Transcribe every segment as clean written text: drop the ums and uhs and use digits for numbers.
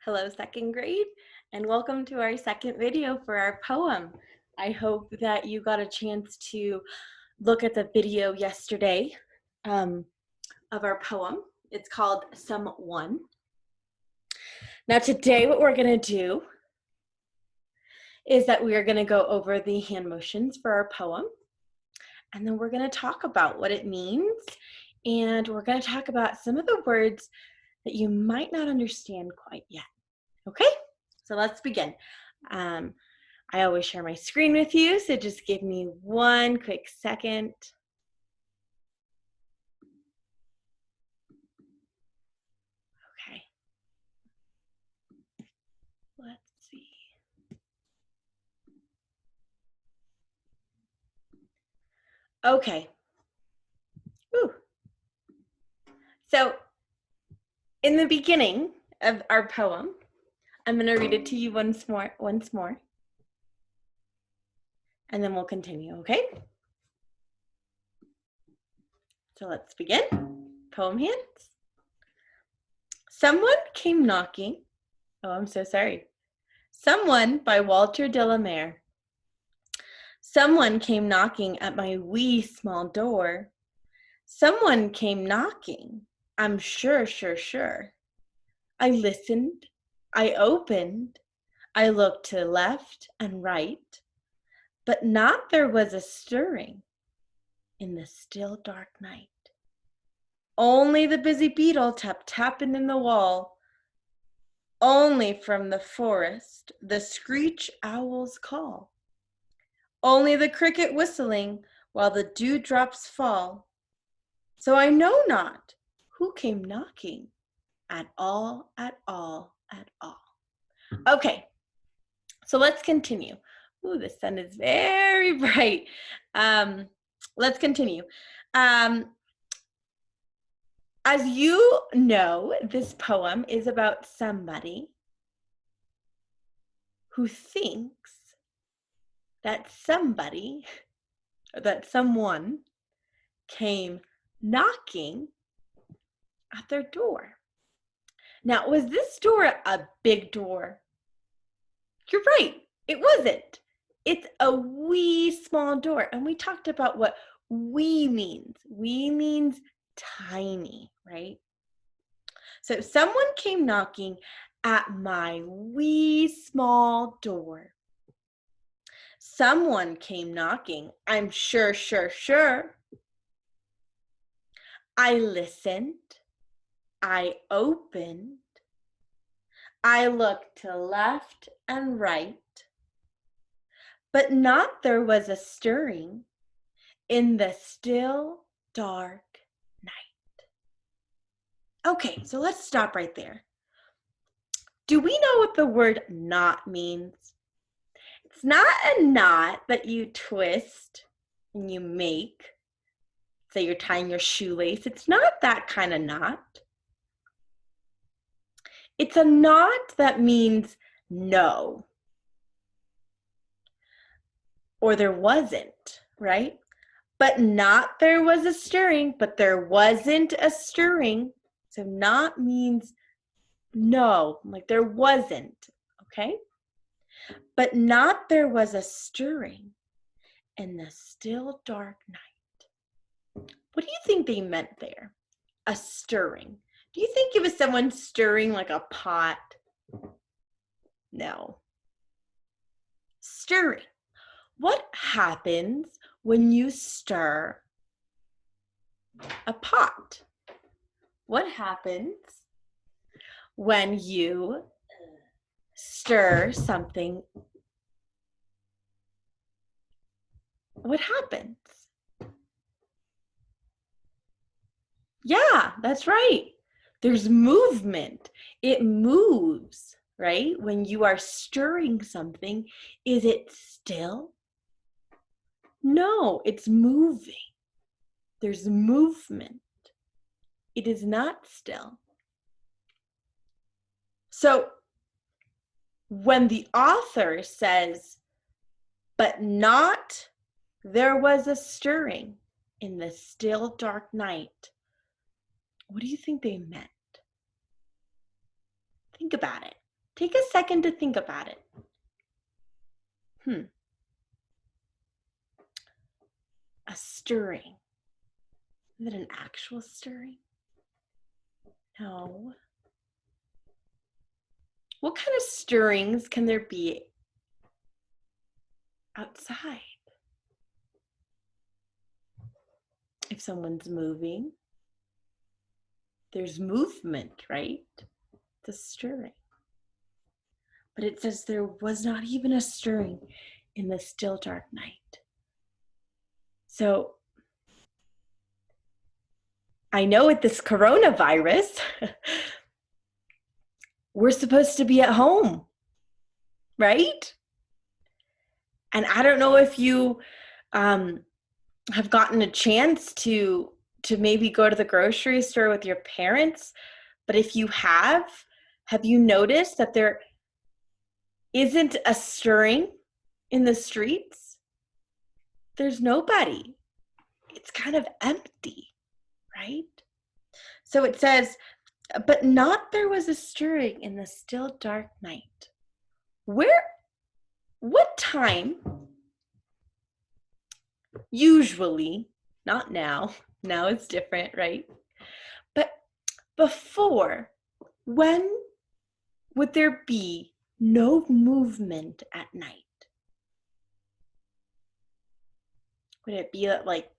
Hello, second grade, and welcome to our second video for our poem. I hope that you got a chance to look at the video yesterday of our poem. It's called Someone. Now today what we're going to do is that we are going to go over the hand motions for our poem, and then we're going to talk about what it means, and we're going to talk about some of the words that you might not understand quite yet. Okay, so let's begin. I always share my screen with you, so just give me one quick second. Okay, let's see. Okay. Whew. So in the beginning of our poem, I'm going to read it to you once more, and then we'll continue, okay? So let's begin. Poem hands. Someone came knocking. Oh, I'm so sorry. Someone by Walter de la Mare. Someone came knocking at my wee small door. Someone came knocking, I'm sure. I listened, I opened, I looked to left and right, but not there was a stirring in the still dark night. Only the busy beetle tapping in the wall. Only from the forest the screech owl's call. Only the cricket whistling while the dewdrops fall. So I know not who came knocking at all. Okay, so let's continue. Ooh, the sun is very bright. Let's continue. As you know, this poem is about somebody who thinks that someone came knocking at their door. Now, was this door a big door? You're right, it wasn't. It's a wee small door, and we talked about what wee means. Wee means tiny, right? So someone came knocking at my wee small door. Someone came knocking, I'm sure. I listened, I opened, I looked to left and right, but not there was a stirring in the still dark night. Okay, so let's stop right there. Do we know what the word knot means? It's not a knot that you twist and you make. Say you're tying your shoelace. It's not that kind of knot. It's a knot that means no. Or there wasn't, right? But not there was a stirring, but there wasn't a stirring. So not means no, like there wasn't, okay? But not there was a stirring in the still dark night. What do you think they meant there? A stirring. Do you think it was someone stirring like a pot? No. Stirring. What happens when you stir a pot? What happens when you stir something? What happens? Yeah, that's right. There's movement. It moves, right? When you are stirring something, is it still? No, it's moving. There's movement. It is not still. So when the author says, but not there was a stirring in the still dark night, what do you think they meant? Think about it. Take a second to think about it. A stirring. Is it an actual stirring? No. What kind of stirrings can there be outside? If someone's moving, there's movement, right? The stirring. But it says there was not even a stirring in the still dark night. So I know with this coronavirus, we're supposed to be at home, right? And I don't know if you have gotten a chance to maybe go to the grocery store with your parents, but if you have you noticed that there isn't a stirring in the streets? There's nobody. It's kind of empty, right? So it says, but not there was a stirring in the still dark night. What time, usually, not now it's different, right? But before, when would there be no movement at night? Would it be at like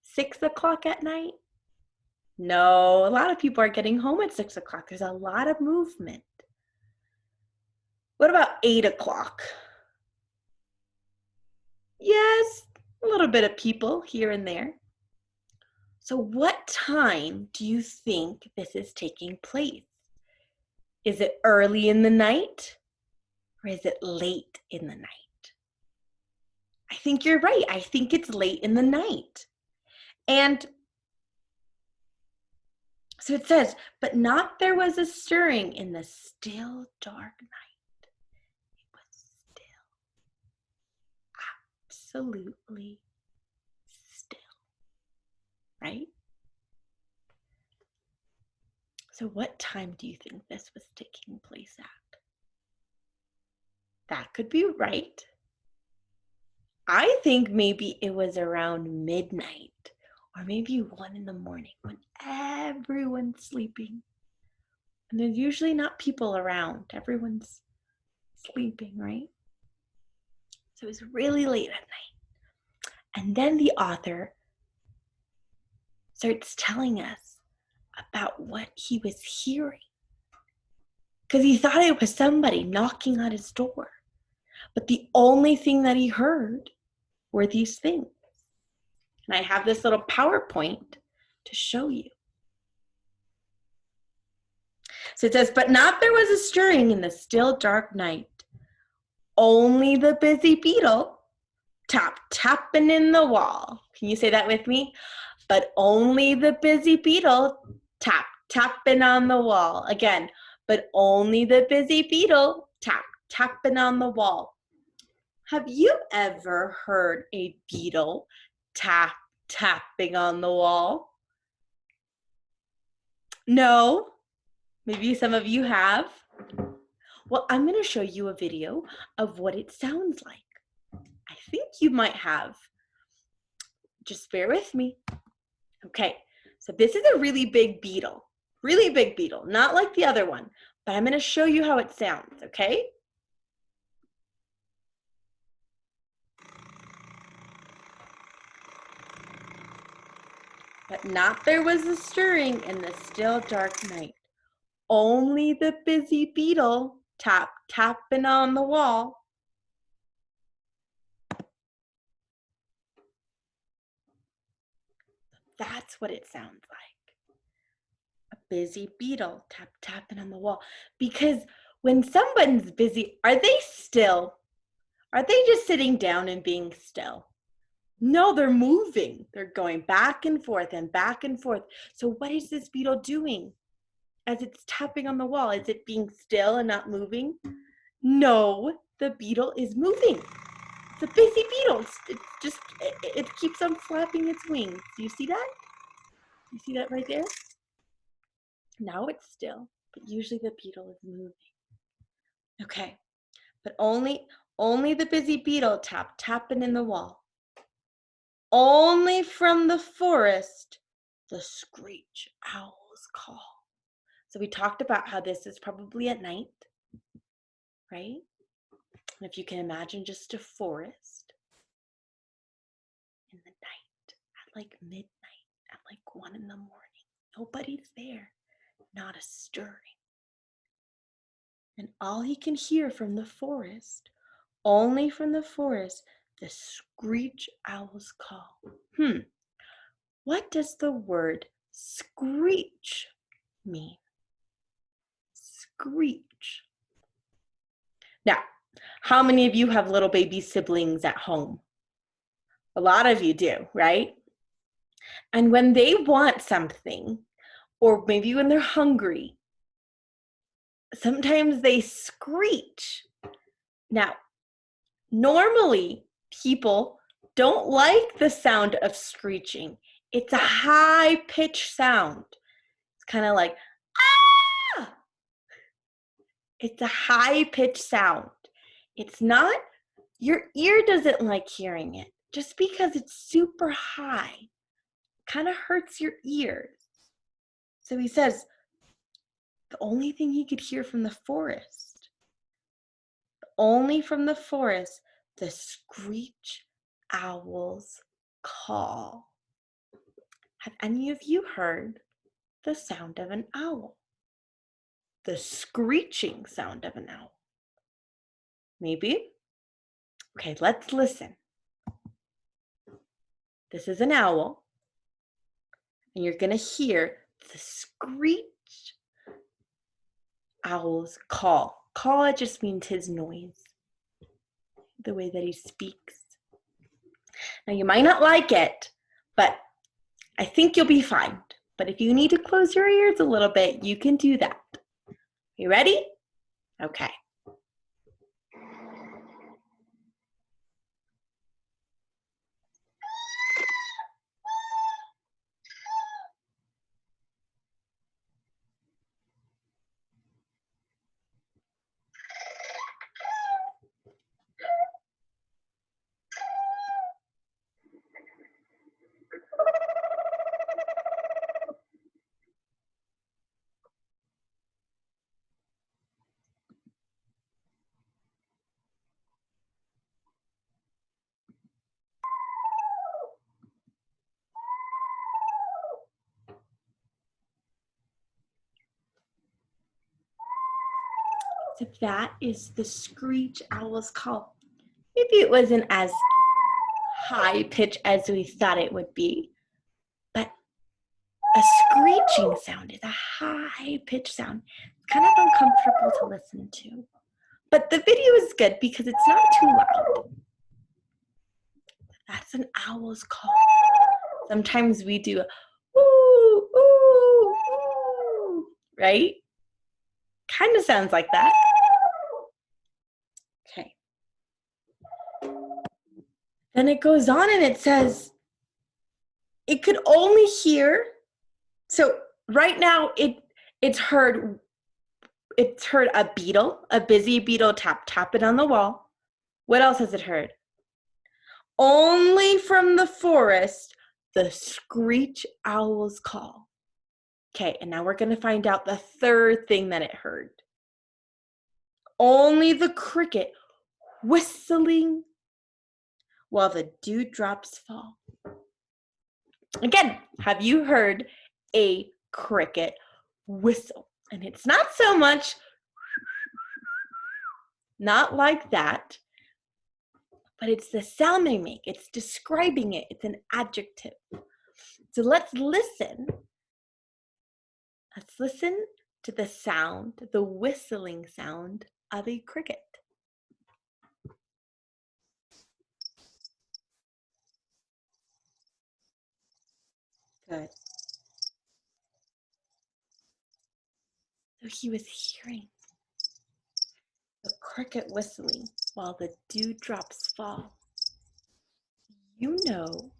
6 o'clock at night? No, a lot of people are getting home at 6 o'clock. There's a lot of movement. What about 8 o'clock? Yes, a little bit of people here and there. So what time do you think this is taking place? Is it early in the night or is it late in the night? I think you're right. I think it's late in the night. And so it says, but not there was a stirring in the still dark night. It was still, absolutely still, right? So what time do you think this was taking place at? That could be right. I think maybe it was around midnight or maybe 1 in the morning when everyone's sleeping. And there's usually not people around. Everyone's sleeping, right? So it was really late at night. And then the author starts telling us about what he was hearing. Because he thought it was somebody knocking on his door. But the only thing that he heard were these things. And I have this little PowerPoint to show you. So it says, but not there was a stirring in the still dark night. Only the busy beetle tapping in the wall. Can you say that with me? But only the busy beetle tapping on the wall. Again, but only the busy beetle tapping on the wall. Have you ever heard a beetle tapping on the wall? No? Maybe some of you have. Well, I'm going to show you a video of what it sounds like. I think you might have. Just bear with me. Okay, so this is a really big beetle. Really big beetle, not like the other one. But I'm going to show you how it sounds, okay? But not there was a stirring in the still dark night. Only the busy beetle tapping on the wall. That's what it sounds like. A busy beetle tapping on the wall. Because when someone's busy, are they still? Are they just sitting down and being still? No, they're moving. They're going back and forth and back and forth. So what is this beetle doing as it's tapping on the wall? Is it being still and not moving? No, the beetle is moving. It's a busy beetle. It keeps on flapping its wings. Do you see that? You see that right there? Now it's still, but usually the beetle is moving. Okay, but only the busy beetle tapping in the wall. Only from the forest, the screech owl's call. So we talked about how this is probably at night, right? And if you can imagine just a forest in the night, at like midnight, at like 1 in the morning, nobody's there, not a stirring. And all he can hear from the forest, only from the forest, the screech owl's call. What does the word screech mean? Screech. Now, how many of you have little baby siblings at home? A lot of you do, right? And when they want something, or maybe when they're hungry, sometimes they screech. Now, normally people don't like the sound of screeching. It's a high-pitched sound. It's kind of like, ah! It's a high-pitched sound. It's not, your ear doesn't like hearing it. Just because it's super high, kind of hurts your ears. So he says, the only thing he could hear from the forest, only from the forest, the screech owl's call. Have any of you heard the sound of an owl? The screeching sound of an owl? Maybe? Okay, let's listen. This is an owl, and you're gonna hear the screech owl's call. Call, it just means his noise, the way that he speaks. Now, you might not like it, but I think you'll be fine. But if you need to close your ears a little bit, you can do that. You ready? Okay. So that is the screech owl's call. Maybe it wasn't as high pitch as we thought it would be, but a screeching sound is a high pitch sound. It's kind of uncomfortable to listen to. But the video is good because it's not too loud. That's an owl's call. Sometimes we do ooh, ooh, ooh, right? Kind of sounds like that. Okay. Then it goes on and it says, it could only hear, so right now it's heard a beetle, a busy beetle tapping on the wall. What else has it heard? Only from the forest, the screech owl's call. Okay, and now we're gonna find out the third thing that it heard. Only the cricket whistling while the dewdrops fall. Again, have you heard a cricket whistle? And it's not so much, not like that, but it's the sound they make. It's describing it. It's an adjective. So let's listen. Let's listen to the sound, the whistling sound of a cricket. Good. So he was hearing the cricket whistling while the dewdrops fall. You know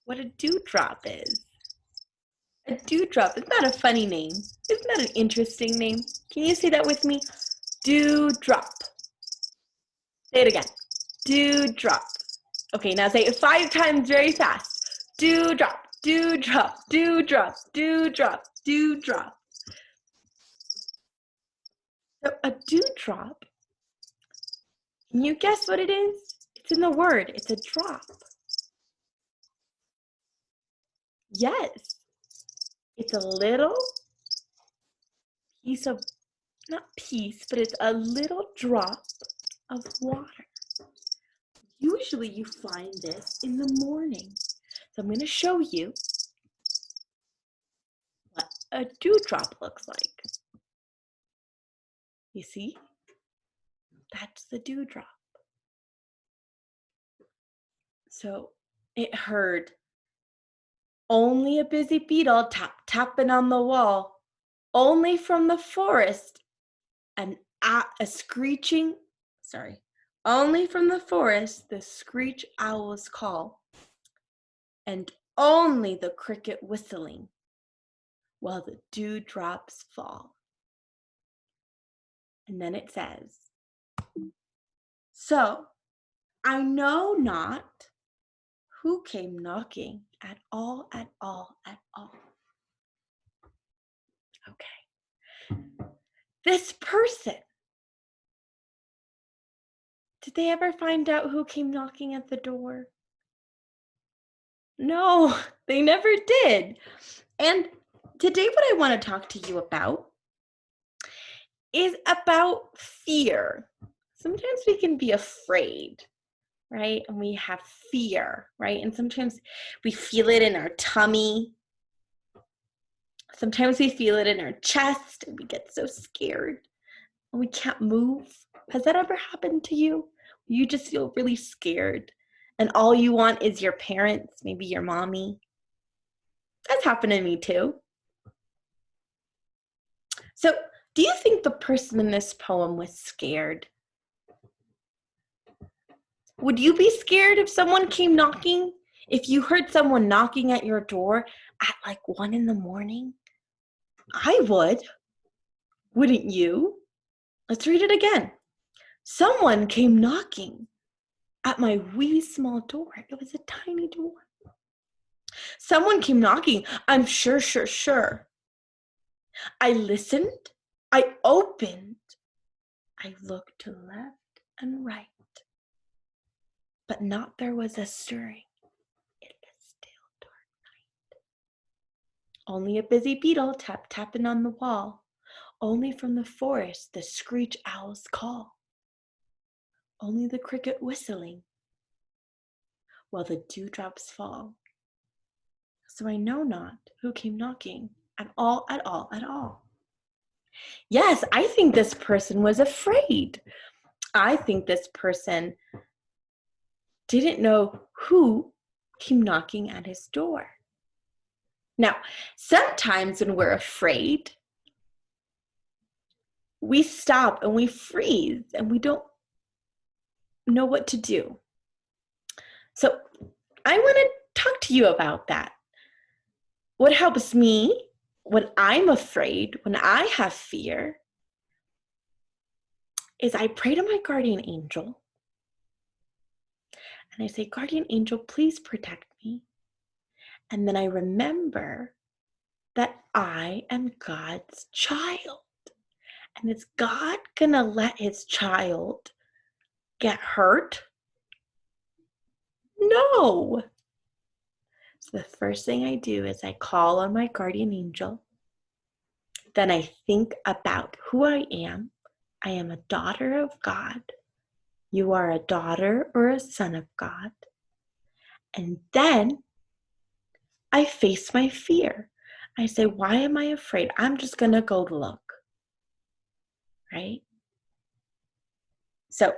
what a dewdrop is. A dewdrop, isn't that a funny name? Isn't that an interesting name? Can you say that with me? dewdrop. Say it again. Dewdrop. Okay, now say it 5 times very fast. Dewdrop, dewdrop, dewdrop, dewdrop, dewdrop. So a dewdrop, can you guess what it is? It's in the word. It's a drop. Yes. It's a little piece of, not piece, but it's a little drop of water. Usually you find this in the morning. So I'm going to show you what a dewdrop looks like. You see? That's the dewdrop. So it heard only a busy beetle tapping on the wall, only from the forest only from the forest the screech owl's call, and only the cricket whistling while the dewdrops fall. And then it says, so I know not who came knocking at all, at all, at all. Okay. This person. Did they ever find out who came knocking at the door? No, they never did. And today what I want to talk to you about is about fear. Sometimes we can be afraid, right? And we have fear, right? And sometimes we feel it in our tummy. Sometimes we feel it in our chest and we get so scared and we can't move. Has that ever happened to you? You just feel really scared and all you want is your parents, maybe your mommy. That's happened to me too. So, do you think the person in this poem was scared? Would you be scared if someone came knocking? If you heard someone knocking at your door at like 1 a.m? I would. Wouldn't you? Let's read it again. Someone came knocking at my wee small door. It was a tiny door. Someone came knocking. I'm sure. I listened. I opened. I looked to left and right. But not there was a stirring in the still dark night. Only a busy beetle tapping on the wall. Only from the forest the screech owl's call. Only the cricket whistling while the dewdrops fall. So I know not who came knocking at all, at all, at all. Yes, I think this person was afraid. I think this person didn't know who came knocking at his door. Now, sometimes when we're afraid, we stop and we freeze and we don't know what to do. So I want to talk to you about that. What helps me when I'm afraid, when I have fear, is I pray to my guardian angel. And I say, guardian angel, please protect me. And then I remember that I am God's child. And is God gonna let his child get hurt? No. So the first thing I do is I call on my guardian angel. Then I think about who I am. I am a daughter of God. You are a daughter or a son of God. And then I face my fear. I say, why am I afraid? I'm just gonna go look. Right? So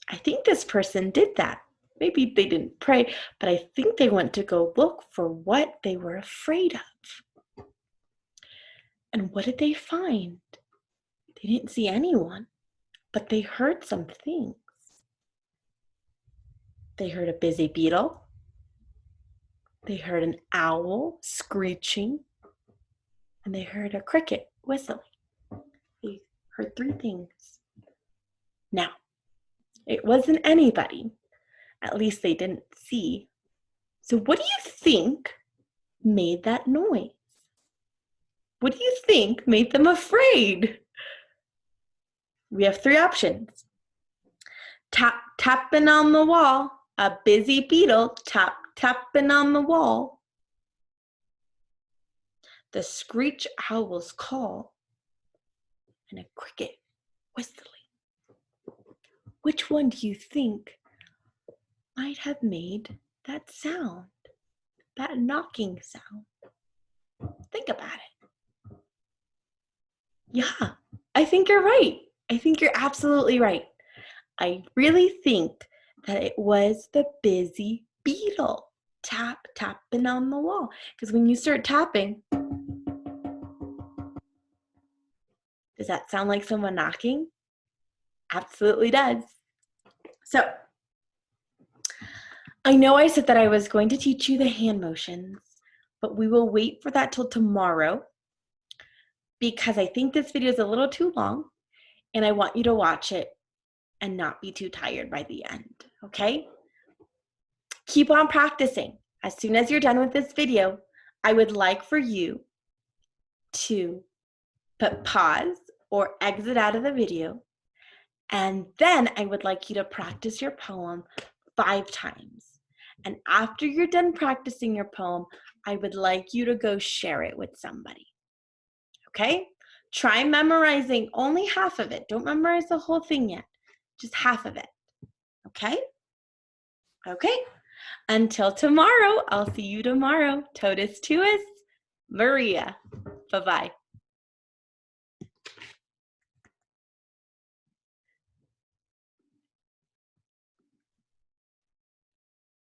I think this person did that. Maybe they didn't pray, but I think they went to go look for what they were afraid of. And what did they find? They didn't see anyone, but they heard some things. They heard a busy beetle. They heard an owl screeching. And they heard a cricket whistling. They heard 3 things. Now, it wasn't anybody. At least they didn't see. So what do you think made that noise? What do you think made them afraid? We have 3 options. Tap, tapping on the wall. A busy beetle tap, tapping on the wall. The screech owl's call. And a cricket whistling. Which one do you think might have made that sound? That knocking sound? Think about it. Yeah, I think you're right. I think you're absolutely right. I really think that it was the busy beetle tapping on the wall. Because when you start tapping, does that sound like someone knocking? Absolutely does. So, I know I said that I was going to teach you the hand motions, but we will wait for that till tomorrow because I think this video is a little too long and I want you to watch it and not be too tired by the end, okay? Keep on practicing. As soon as you're done with this video, I would like for you to put pause or exit out of the video, and then I would like you to practice your poem 5 times. And after you're done practicing your poem, I would like you to go share it with somebody, okay? Try memorizing only half of it. Don't memorize the whole thing yet, just half of it, okay? Okay, until tomorrow, I'll see you tomorrow. Totus tuus, Maria. Bye-bye.